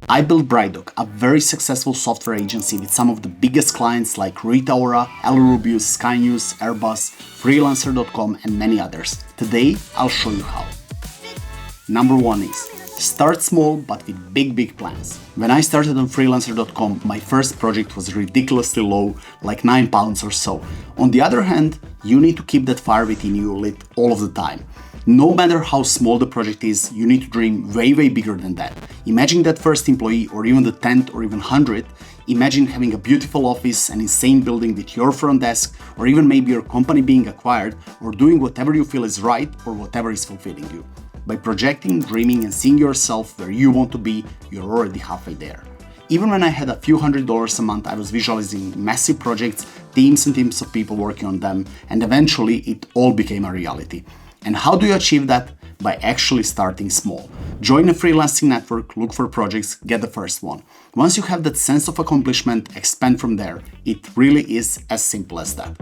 I built Brightdoc, a very successful software agency with some of the biggest clients like Rita Ora, El Rubius, Sky News, Airbus, freelancer.com and many others. Today, I'll show you how. Number 1 is start small but with big plans. When I started on freelancer.com, my first project was ridiculously low, like £9 or so. On the other hand, you need to keep that fire within you lit all of the time. No matter how small the project is, you need to dream way bigger than that. Imagine that first employee or even the 10th or even 100th. Imagine having a beautiful office, an insane building with your front desk, or even maybe your company being acquired, or doing whatever you feel is right or whatever is fulfilling you. By projecting, dreaming and seeing yourself where you want to be, you're already halfway there. Even when I had a few $100s a month, I was visualizing massive projects, teams and teams of people working on them, and eventually it all became a reality. And how do you achieve that? By actually starting small. Join a freelancing network, look for projects, get the first one. Once you have that sense of accomplishment, expand from there. It really is as simple as that.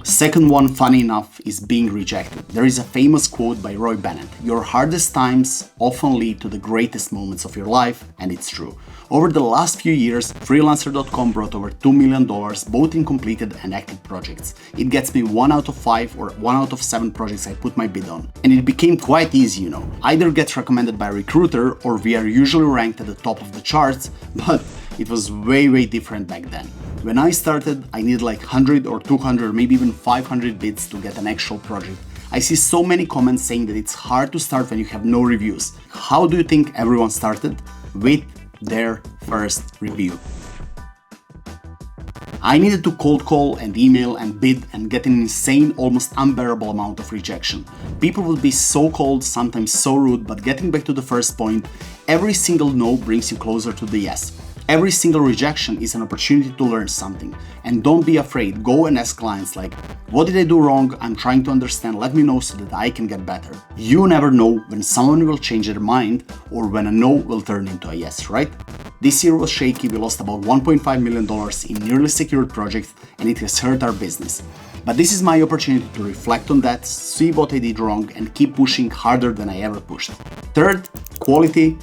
Second one, funny enough, is being rejected. There is a famous quote by Roy Bennett: "Your hardest times often lead to the greatest moments of your life," and it's true. Over the last few years, freelancer.com brought over $2 million both in completed and active projects. It gets me 1 out of 5 or 1 out of 7 projects I put my bid on. And it became quite easy, Either get recommended by a recruiter or we are usually ranked at the top of the charts, but it was way different back then. When I started, I needed like 100 or 200, maybe even 500 bids to get an actual project. I see so many comments saying that it's hard to start when you have no reviews. How do you think everyone started? With their first review. I needed to cold call and email and bid and get an insane, almost unbearable amount of rejection. People would be so cold, sometimes so rude, but getting back to the first point, every single no brings you closer to the yes. Every single rejection is an opportunity to learn something. And don't be afraid, go and ask clients like, what did I do wrong? I'm trying to understand, let me know so that I can get better. You never know when someone will change their mind or when a no will turn into a yes, right? This year was shaky, we lost about $1.5 million in nearly secured projects and it has hurt our business. But this is my opportunity to reflect on that, see what I did wrong and keep pushing harder than I ever pushed. Third, quality.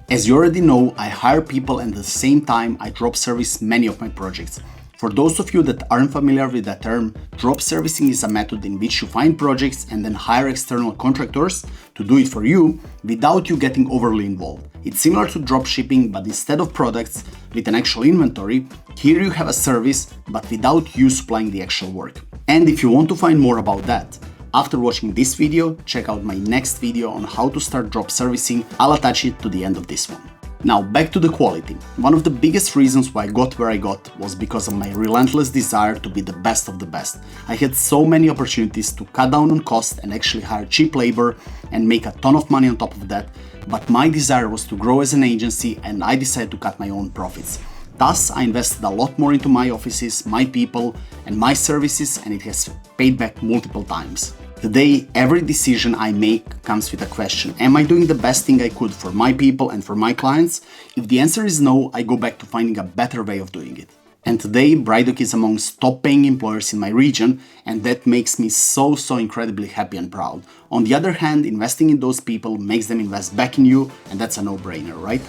As you already know, I hire people and at the same time I drop service many of my projects. For those of you that aren't familiar with that term, drop servicing is a method in which you find projects and then hire external contractors to do it for you without you getting overly involved. It's similar to drop shipping, but instead of products with an actual inventory, here you have a service but without you supplying the actual work. And if you want to find more about that, after watching this video, check out my next video on how to start drop servicing. I'll attach it to the end of this one. Now back to the quality. One of the biggest reasons why I got where I got was because of my relentless desire to be the best of the best. I had so many opportunities to cut down on cost and actually hire cheap labor and make a ton of money on top of that, but my desire was to grow as an agency and I decided to cut my own profits. Thus, I invested a lot more into my offices, my people, and my services, and it has paid back multiple times. Today, every decision I make comes with a question: am I doing the best thing I could for my people and for my clients? If the answer is no, I go back to finding a better way of doing it. And today, Brightdoc is amongst top paying employers in my region, and that makes me so incredibly happy and proud. On the other hand, investing in those people makes them invest back in you, and that's a no-brainer, right?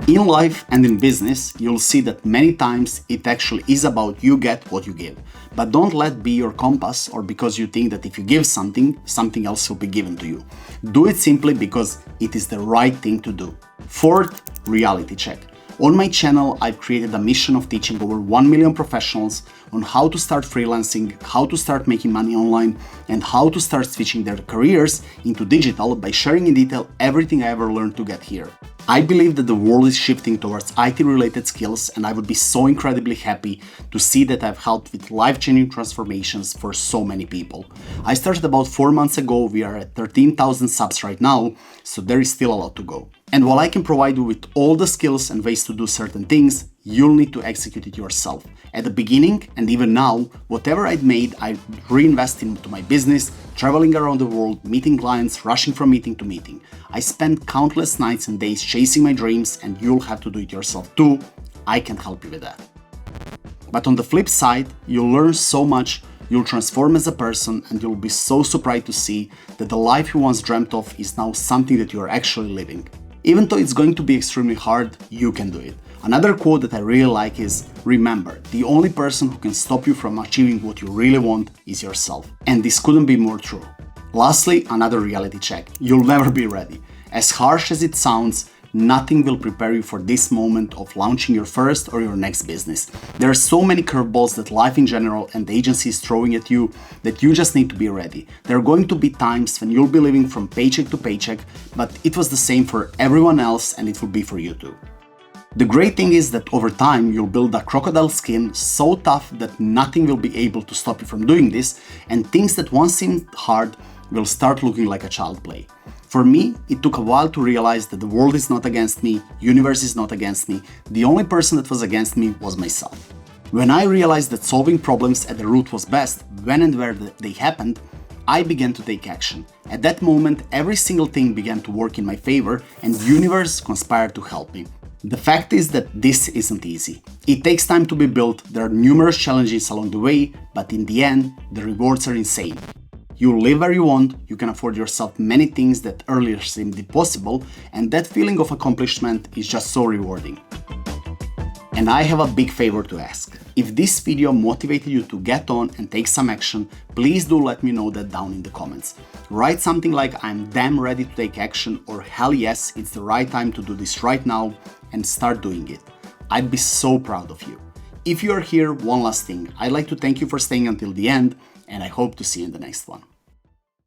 In life and in business, you'll see that many times it actually is about you get what you give. But don't let be your compass or because you think that if you give something, something else will be given to you. Do it simply because it is the right thing to do. Fourth, reality check. On my channel, I've created a mission of teaching over 1 million professionals on how to start freelancing, how to start making money online, and how to start switching their careers into digital by sharing in detail everything I ever learned to get here. I believe that the world is shifting towards IT-related skills, and I would be so incredibly happy to see that I've helped with life-changing transformations for so many people. I started about 4 months ago, we are at 13,000 subs right now, so there is still a lot to go. And while I can provide you with all the skills and ways to do certain things, you'll need to execute it yourself. At the beginning, and even now, whatever I'd made, I reinvest into my business, traveling around the world, meeting clients, rushing from meeting to meeting. I spent countless nights and days chasing my dreams, and you'll have to do it yourself too. I can help you with that. But on the flip side, you'll learn so much You'll transform as a person and you'll be so surprised to see that the life you once dreamt of is now something that you are actually living. Even though it's going to be extremely hard, you can do it. Another quote that I really like is, remember, the only person who can stop you from achieving what you really want is yourself. And this couldn't be more true. Lastly, another reality check. You'll never be ready. As harsh as it sounds, nothing will prepare you for this moment of launching your first or your next business. There are so many curveballs that life in general and the agency is throwing at you that you just need to be ready. There are going to be times when you'll be living from paycheck to paycheck, but it was the same for everyone else and it will be for you too. The great thing is that over time you'll build a crocodile skin so tough that nothing will be able to stop you from doing this, and things that once seemed hard will start looking like a child play. For me, it took a while to realize that the world is not against me, universe is not against me, the only person that was against me was myself. When I realized that solving problems at the root was best, when and where they happened, I began to take action. At that moment, every single thing began to work in my favor and the universe conspired to help me. The fact is that this isn't easy. It takes time to be built, there are numerous challenges along the way, but in the end, the rewards are insane. You live where you want, you can afford yourself many things that earlier seemed impossible, and that feeling of accomplishment is just so rewarding. And I have a big favor to ask. If this video motivated you to get on and take some action, please do let me know that down in the comments. Write something like I'm damn ready to take action or hell yes, it's the right time to do this right now, and start doing it. I'd be so proud of you. If you are here, one last thing. I'd like to thank you for staying until the end, and I hope to see you in the next one.